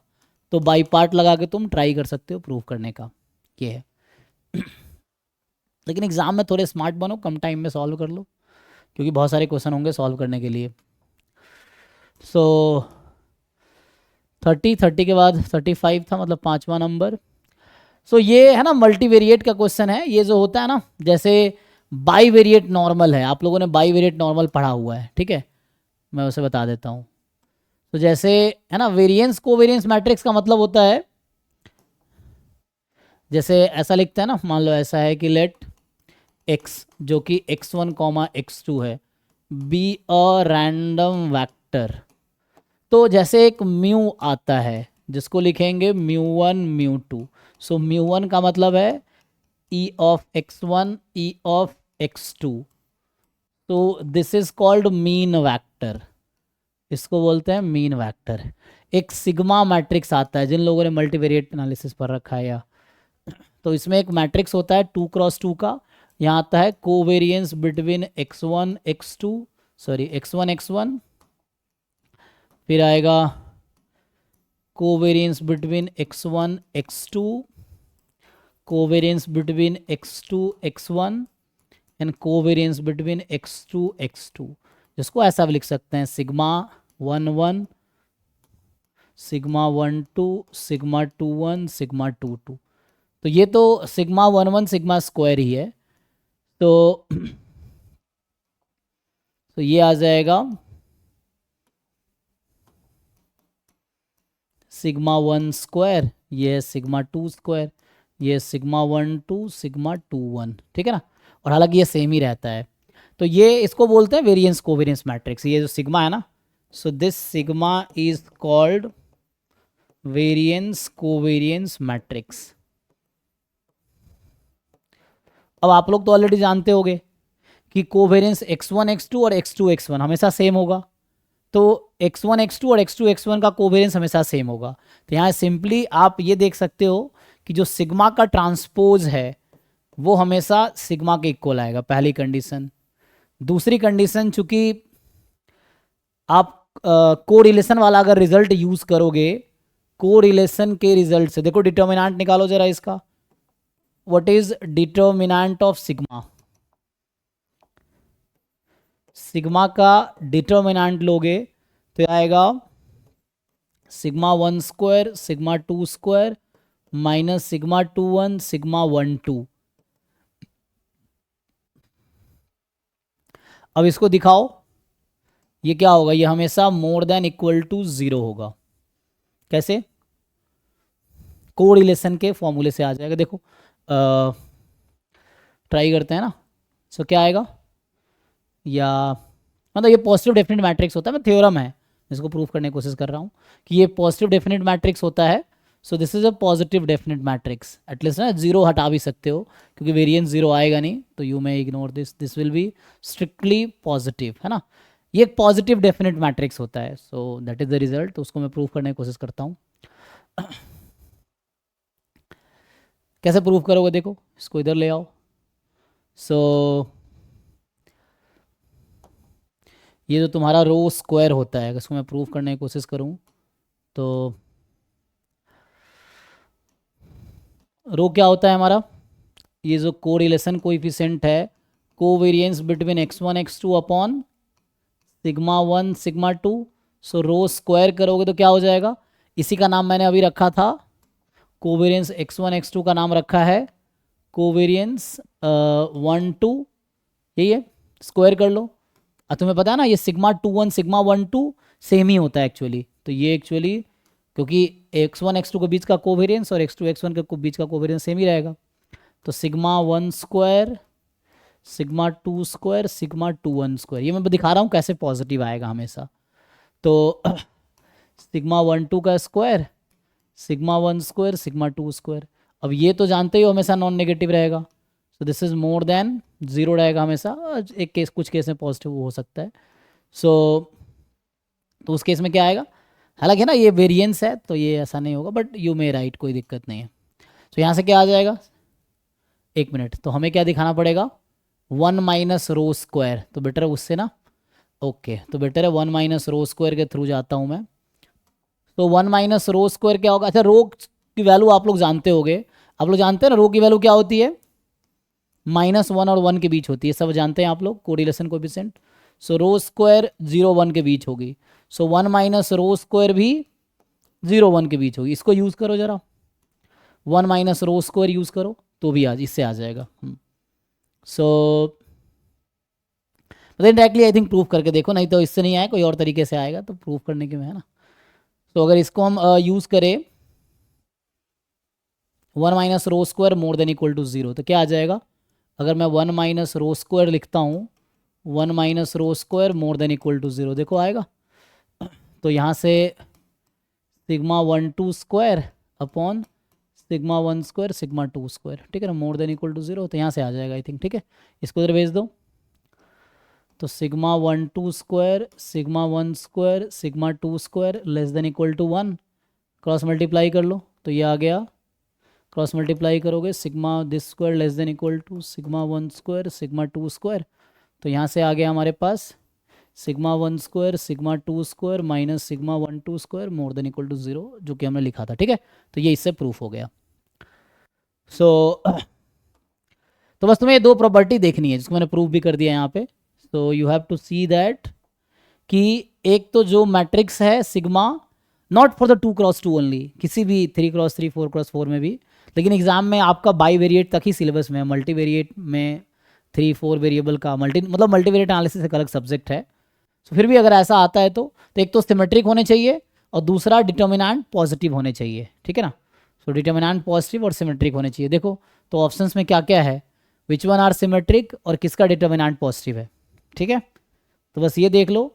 तो बाई पार्ट लगा के तुम ट्राई कर सकते हो प्रूव करने का, ये है। लेकिन एग्जाम में थोड़े स्मार्ट बनो, कम टाइम में सॉल्व कर लो, क्योंकि बहुत सारे क्वेश्चन होंगे सॉल्व करने के लिए। सो 30 के बाद 35 था, मतलब 5वां नंबर। सो ये है ना मल्टीवेरिएट का क्वेश्चन है। ये जो होता है ना, जैसे बाईवेरिएट नॉर्मल है, आप लोगों ने बाईवेरिएट नॉर्मल पढ़ा हुआ है, ठीक है, मैं उसे बता देता हूँ। तो जैसे है ना वेरिएंस कोवेरिएंस मैट्रिक्स का मतलब होता है, जैसे ऐसा लिखते हैं ना, मान लो ऐसा है कि लेट x जो कि x1 x2 है बी अ रैंडम वेक्टर। तो जैसे एक म्यू आता है जिसको लिखेंगे म्यू1 म्यू2। सो म्यू1 का मतलब है e of x1 e of x2। तो this is called mean vector, इसको बोलते हैं मीन वेक्टर। एक सिग्मा मैट्रिक्स आता है, जिन लोगों ने मल्टीवेरिएट एनालिसिस पर रखा है या, तो इसमें एक मैट्रिक्स होता है 2x2 का, यहाँ आता है covariance between x1 x2 sorry x1 x1, फिर आएगा covariance between x1 x2, covariance between x2 x1 and covariance between x2 x2, जिसको ऐसा भी लिख सकते हैं सिग्मा 1 1 सिग्मा 1 2 सिग्मा 2 1 सिग्मा 2 2। तो ये तो सिग्मा 1 1 सिग्मा स्क्वायर ही है। तो ये आ जाएगा सिग्मा 1 स्क्वायर, ये है सिग्मा 2 स्क्वायर, ये सिग्मा 1 2 सिग्मा 2 1, ठीक है ना। और हालांकि ये सेम ही रहता है। तो ये इसको बोलते हैं वेरिएंस कोवेरिएंस मैट्रिक्स, ये जो सिग्मा है ना। So this sigma is called variance covariance matrix. अब आप लोग तो ऑलरेडी जानते होंगे कि कोवेरिएंस x1 x2 और x2 x1 हमेशा सेम होगा। तो x1 x2 और x2 x1 का कोवेरिएंस हमेशा सेम होगा। तो यहाँ सिंपली आप ये देख सकते हो कि जो सिग्मा का ट्रांसपोज है वो हमेशा सिग्मा के इक्वल आएगा, पहली कंडीशन। दूसरी कंडीशन, चूंकि आप कोरिलेशन वाला अगर रिजल्ट यूज करोगे, कोरिलेशन के रिजल्ट से देखो, डिटर्मिनेंट निकालो जरा इसका, what is determinant of sigma. Sigma का डिटर्मिनेंट लोगे तो आएगा sigma 1 square sigma 2 square minus sigma 2 1 sigma 1 2। अब इसको दिखाओ, ये क्या होगा, ये हमेशा मोर देन इक्वल टू 0 होगा। कैसे? कोरिलेशन के फॉर्मूले से आ जाएगा। देखो ट्राई करते हैं ना। सो क्या आएगा, या मतलब ये पॉजिटिव डेफिनेट मैट्रिक्स होता है, मैं थ्योरम है इसको प्रूव करने की कोशिश कर रहा हूँ कि ये पॉजिटिव डेफिनेट मैट्रिक्स होता है। सो this is a positive definite matrix. At least ना 0 हटा भी सकते हो क्योंकि वेरिएंस 0 आएगा नहीं, तो you may ignore this, this will be strictly positive, है ना। ये एक पॉजिटिव डेफिनेट मैट्रिक्स होता है। So that is the result. तो उसको मैं प्रूव करने की कोशिश करता हूँ। कैसे प्रूव करोगे, देखो इसको इधर ले आओ। सो ये जो तुम्हारा रो स्क्वायर होता है, इसको मैं प्रूव करने की कोशिश करूँ तो रो क्या होता है हमारा, ये जो कोरिलेशन कोएफिशिएंट है, covariance between x1 x2 upon sigma 1 sigma 2। सो रो स्क्वायर करोगे तो क्या हो जाएगा, इसी का नाम मैंने अभी रखा था, कोवेरिएंस x1 x2 का नाम रखा है कोवेरियंस 1 2 यही है, स्क्वायर कर लो। अब तुम्हें पता है ना ये सिग्मा 2 1 सिग्मा 1 2 सेम ही होता है एक्चुअली, तो ये एक्चुअली क्योंकि x1 x2 के बीच का कोवेरियंस और x2 x1 के बीच का कोवेरियंस सेम ही रहेगा, तो sigma 1 square sigma 2 square sigma 2 1 square, ये मैं दिखा रहा हूँ कैसे पॉजिटिव आएगा हमेशा। तो सिग्मा 1 2 का square sigma 1 square sigma 2 square. अब ये तो जानते ही हो हमेशा नॉन नेगेटिव रहेगा, सो दिस इज मोर देन 0 रहेगा हमेशा। एक केस कुछ केस में पॉजिटिव हो सकता है। सो तो उस केस में क्या आएगा, हालांकि ना ये वेरिएंस है तो ये ऐसा नहीं होगा, बट यू मे राइट, कोई दिक्कत नहीं है। तो यहाँ से क्या आ जाएगा, 1 मिनट, तो हमें क्या दिखाना पड़ेगा 1 - रो स्क्वायर, तो बेटर है उससे ना, ओके तो बेटर है 1 - रो स्क्वायर के थ्रू जाता हूँ मैं। तो 1 - रो स्क्वायर क्या होगा, अच्छा रो की वैल्यू आप लोग जानते होगे, आप लोग जानते हैं ना रो की वैल्यू क्या होती है, -1 और 1 के बीच होती है, सब जानते हैं आप लोग कोरिलेशन कोएफिशिएंट। सो रो स्क्वायर 0 1 के बीच होगी, सो 1 - रो स्क्वायर भी 0 1 के बीच होगी। इसको यूज़ करो जरा, 1 - रो स्क्वायर यूज़ करो तो भी आज इससे आ जाएगा। सो मतलब डायरेक्टली आई थिंक प्रूफ करके देखो, नहीं तो इससे नहीं आया कोई और तरीके से आएगा, तो प्रूफ करने के में है ना। तो अगर इसको हम यूज़ करें 1 - rho square more than equal to 0, तो क्या आ जाएगा, अगर मैं 1 - रो स्क्वायर लिखता हूँ 1 - rho square more than equal to 0, देखो आएगा। तो यहाँ से sigma 1 2 square upon sigma 1 square sigma 2 square, ठीक है ना, मोर देन इक्वल टू 0, तो यहाँ से आ जाएगा आई थिंक, ठीक है। इसको इधर भेज दो, तो sigma 1 2 square sigma 1 square sigma 2 square less than equal to 1, cross multiply कर लो तो ये आ गया, क्रॉस मल्टीप्लाई करोगे sigma this square less than equal to sigma 1 square sigma 2 square, तो यहाँ से आ गया हमारे पास sigma 1 square sigma 2 square minus sigma 1 2 square more than equal to 0, जो कि हमने लिखा था, ठीक है। तो ये इससे प्रूफ हो गया। सो तो बस तुम्हें ये दो प्रॉपर्टी देखनी है जिसको मैंने प्रूफ भी कर दिया यहाँ पे। So you have to see that कि एक तो जो मैट्रिक्स है sigma not for the 2 × 2 only, किसी भी 3 × 3 4 × 4 में भी, लेकिन एग्जाम में आपका बाई वेरिएट तक ही सिलेबस में है, मल्टी वेरिएट में 3 4 वेरिएबल का मतलब मल्टीवेरिएट एनालिसिस एक अलग सब्जेक्ट है। तो फिर भी अगर ऐसा आता है तो एक तो सिमेट्रिक होने चाहिए और दूसरा डिटर्मिनेंट पॉजिटिव होने चाहिए, ठीक है ना। सो डिटर्मिनेंट पॉजिटिव और सिमेट्रिक होने चाहिए। देखो तो ऑप्शंस में क्या क्या है, विच वन आर सिमेट्रिक और किसका डिटर्मिनेंट पॉजिटिव है, ठीक है। तो बस ये देख लो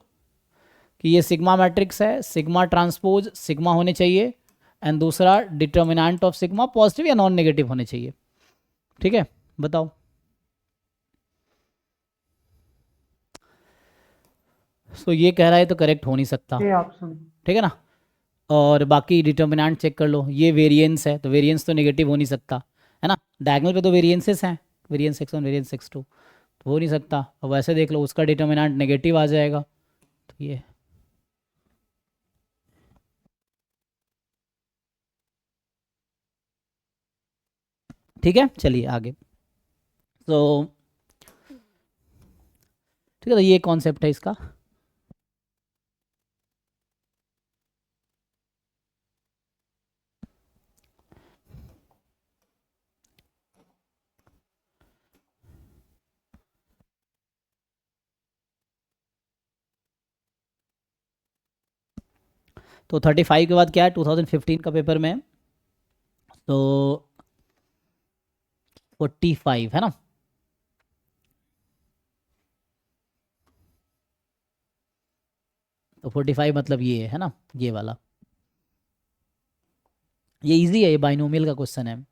कि ये सिग्मा मैट्रिक्स है, सिग्मा ट्रांसपोज सिग्मा होने चाहिए, एंड दूसरा डिटर्मिनेंट ऑफ सिग्मा पॉजिटिव या नॉन नेगेटिव होने चाहिए, ठीक है। बताओ, सो ये कह रहा है तो करेक्ट हो नहीं सकता, ए ऑप्शन। ठीक है ना। और बाकी डिटर्मिनेंट चेक कर लो, ये वेरिएंस है तो वेरिएंस तो नेगेटिव हो नहीं सकता, है ना, डायगोनल पे तो वेरिएंसेस हैं, वेरिएंस x1 वेरिएंस x2, तो हो नहीं सकता। अब वैसे देख लो उसका डिटर्मिनेंट नेगेटिव आ जाएगा, तो ये ठीक है। चलिए आगे, तो ठीक है, तो ये कॉन्सेप्ट है इसका। तो 35 के बाद क्या है, 2015 का पेपर में, तो 45 है ना, तो 45 मतलब ये है ना, ये वाला, ये इजी है, ये बाइनोमियल का क्वेश्चन है।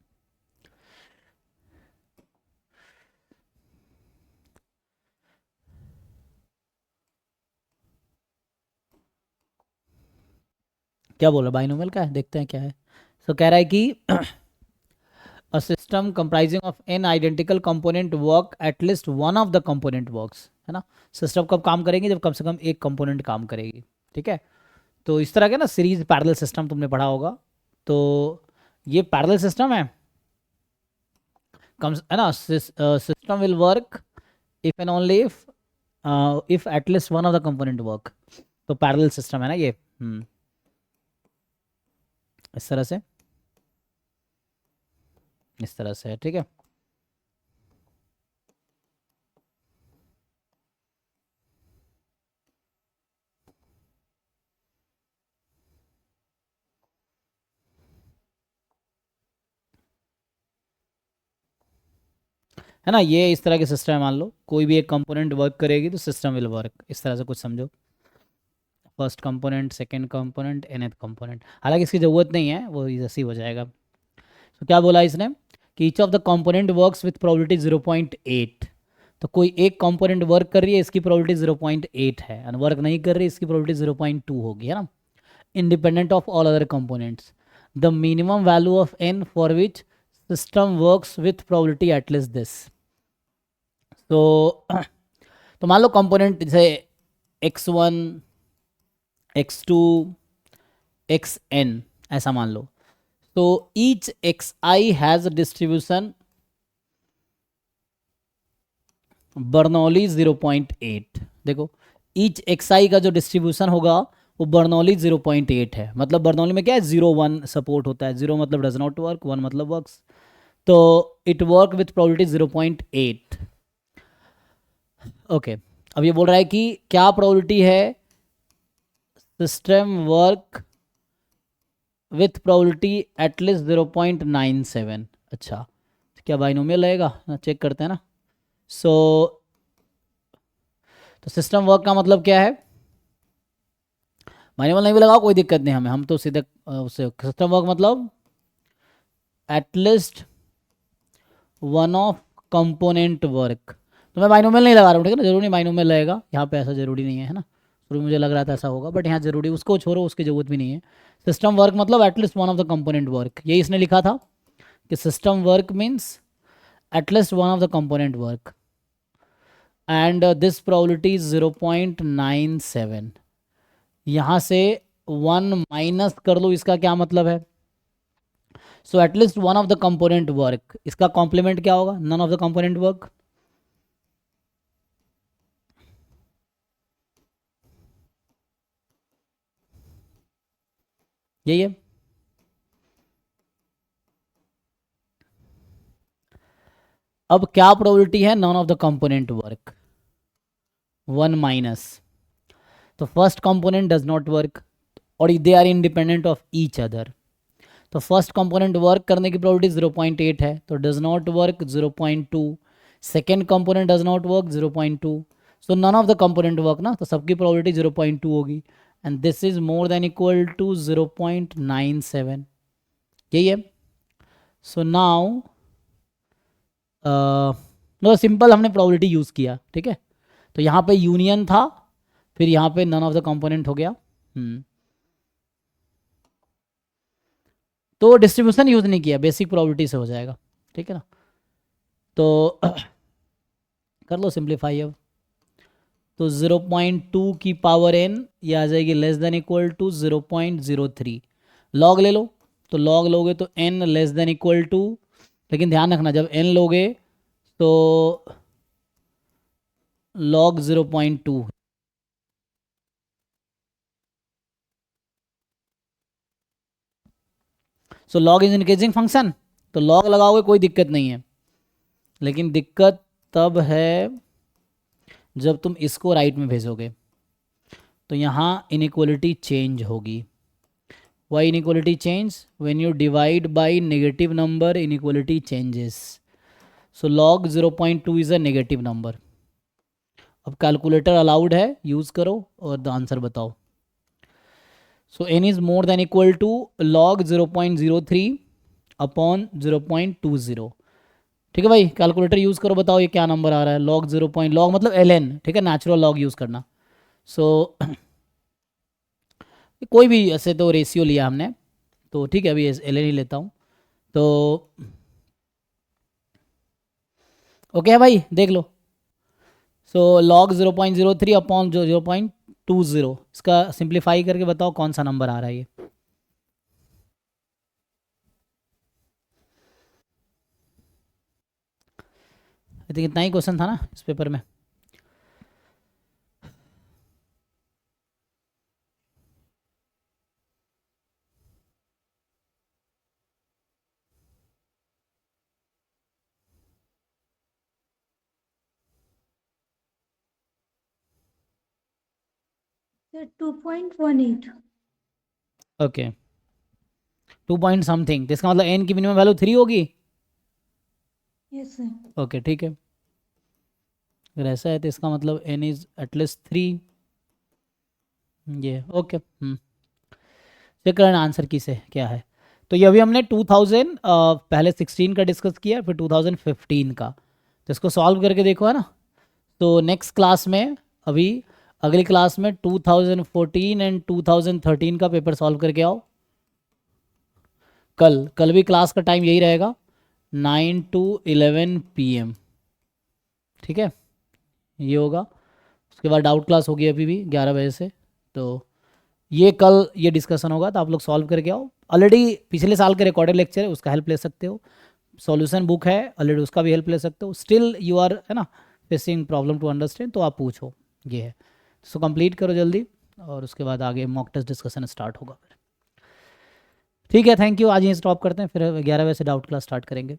क्या बोला बाइनोमियल का है, देखते हैं क्या है। तो कह रहा है कि a system comprising of n identical component work at least one of the component works, है ना। सिस्टम कब काम करेंगे, जब कम से कम एक कंपोनेंट काम करेगी, ठीक है। तो इस तरह के ना सीरीज पैरेलल सिस्टम तुमने पढ़ा होगा, तो ये पैरेलल सिस्टम है, कम है ना, system will work if and only if at least one of the component work, तो पैरेलल सिस्टम है ना ये। इस तरह से, इस तरह से है, ठीक है। है ना। ये इस तरह के सिस्टम है, मान लो कोई भी एक कंपोनेंट वर्क करेगी तो सिस्टम विल वर्क, इस तरह से कुछ समझो। First component, second component, nth component, हालांकि इसकी ज़रूरत नहीं है, वो जैसे ही हो जाएगा। तो क्या बोला इसने कि each of the component works with probability 0.8। तो कोई एक कंपोनेंट वर्क कर रही है, इसकी प्रोबेबिलिटी 0.8 है, और वर्क नहीं कर रही, इसकी प्रोबेबिलिटी 0.2 होगी, है ना, independent of all other components. The minimum value of n for which system works with probability at least this. So तो मान लो कंपोनेंट जैसे x1, x2, xn ऐसा मान लो। तो each xi has a distribution Bernoulli 0.8। देखो ईच xi का जो distribution होगा वो बर्नौली 0.8 है। मतलब बर्नौली में क्या है, 0 1 सपोर्ट होता है। 0 मतलब डज नॉट वर्क, 1 मतलब वर्क्स। तो it work with probability 0.8। Okay, अब ये बोल रहा है कि क्या प्रोबेबिलिटी है system work with probability at least 0.97। अच्छा, क्या बाइनोमियल रहेगा, चेक करते हैं ना। सो तो सिस्टम वर्क का मतलब क्या है, बाइनोमियल नहीं भी लगाओ कोई दिक्कत नहीं हमें, हम तो सीधे उससे सिस्टम वर्क मतलब at least one of component work. तो मैं बाइनोमियल नहीं लगा रहा हूँ, ठीक है ना, जरूरी नहीं बाइनोमियल रहेगा यहाँ पे, ऐसा जरूरी नहीं है ना। शुरू में मुझे लग रहा था ऐसा होगा, बट यहाँ जरूरी, उसको छोड़ो, उसकी जरूरत भी नहीं है। सिस्टम वर्क मतलब at least one of the component work, यही इसने लिखा था कि system work means at least one of the component work and this probability 0.97। यहाँ से 1 माइनस कर लो, इसका क्या मतलब है, so at least one of the component work, इसका कॉम्प्लीमेंट क्या होगा, none of the component work. यही है। अब क्या प्रोबेबिलिटी है none of the component work, 1 minus. तो first component does not work और they are independent of each other. तो फर्स्ट कंपोनेंट वर्क करने की प्रोबेबिलिटी 0.8 है, तो does not work 0.2। Second component does not work 0.2। So none of the component work ना, तो सबकी प्रोबेबिलिटी 0.2 होगी and this is more than equal to 0.97। यही है। सो नाउ मतलब सिंपल हमने प्रोबेबिलिटी यूज़ किया, ठीक है। तो यहाँ पे यूनियन था, फिर यहाँ पे नन ऑफ द कंपोनेंट हो गया। तो डिस्ट्रीब्यूशन यूज़ नहीं किया, बेसिक प्रोबेबिलिटी से हो जाएगा, ठीक है ना। तो कर लो सिंप्लीफाई अब। तो 0.2 की पावर n ये आ जाएगी less than equal to 0.03। Log ले लो, तो लॉग लोगे तो n less than equal to, लेकिन ध्यान रखना जब n लोगे तो log 0.2। So log is increasing function, तो लॉग लगाओगे कोई दिक्कत नहीं है, लेकिन दिक्कत तब है जब तुम इसको राइट में भेजोगे, तो यहाँ इनइक्वलिटी चेंज होगी। Why inequality change, when you divide by negative number inequality changes. So log 0.2 is a negative number. अब कैलकुलेटर अलाउड है, यूज़ करो और द आंसर बताओ। So n is more than equal to log 0.03 upon 0.20। ठीक है भाई, calculator use करो, बताओ ये क्या नंबर आ रहा है। लॉग 0 पॉइंट, लॉग मतलब ln, ठीक है, नेचुरल लॉग यूज़ करना। सो कोई भी, ऐसे तो रेशियो लिया हमने, तो ठीक है अभी ln ही लेता हूँ। तो ओके है भाई, देख लो। सो लॉग 0.03 अपॉन जो 0.20, इसका सिंप्लीफाई करके बताओ कौन सा नंबर आ रहा है ये। आई थिंक इतना ही क्वेश्चन था ना इस पेपर में। Sir, 2.18. ओके, 2 पॉइंट समथिंग, तो इसका मतलब n की मिनिमम वैल्यू 3 होगी। Yes, sir. ओके ठीक है, अगर ऐसा है तो इसका मतलब n इज एटलीस्ट 3, ये ओके। चेक करना आंसर की से क्या है। तो ये अभी हमने 2000 पहले 16 का डिस्कस किया, फिर 2015 का, तो इसको सॉल्व करके देखो, है ना। तो नेक्स्ट क्लास में, अभी अगली क्लास में 2014 एंड 2013 का पेपर सॉल्व करके आओ। कल भी क्लास का टाइम यही रहेगा, 9 to 11 PM, ठीक है, ये होगा। उसके बाद डाउट क्लास होगी अभी भी 11 बजे से। तो ये कल ये डिस्कशन होगा, तो आप लोग सॉल्व करके आओ। ऑलरेडी पिछले साल के रिकॉर्डेड लेक्चर है, उसका हेल्प ले सकते हो। सॉल्यूशन बुक है ऑलरेडी, उसका भी हेल्प ले सकते हो। स्टिल यू आर, है ना, फेसिंग प्रॉब्लम टू अंडरस्टैंड, तो आप पूछो, ये है। सो कंप्लीट करो जल्दी, और उसके बाद आगे मॉक टेस्ट डिस्कशन स्टार्ट होगा फिर। ठीक है, थैंक यू। आज ये स्टॉप करते हैं, फिर 11 बजे से डाउट क्लास स्टार्ट करेंगे।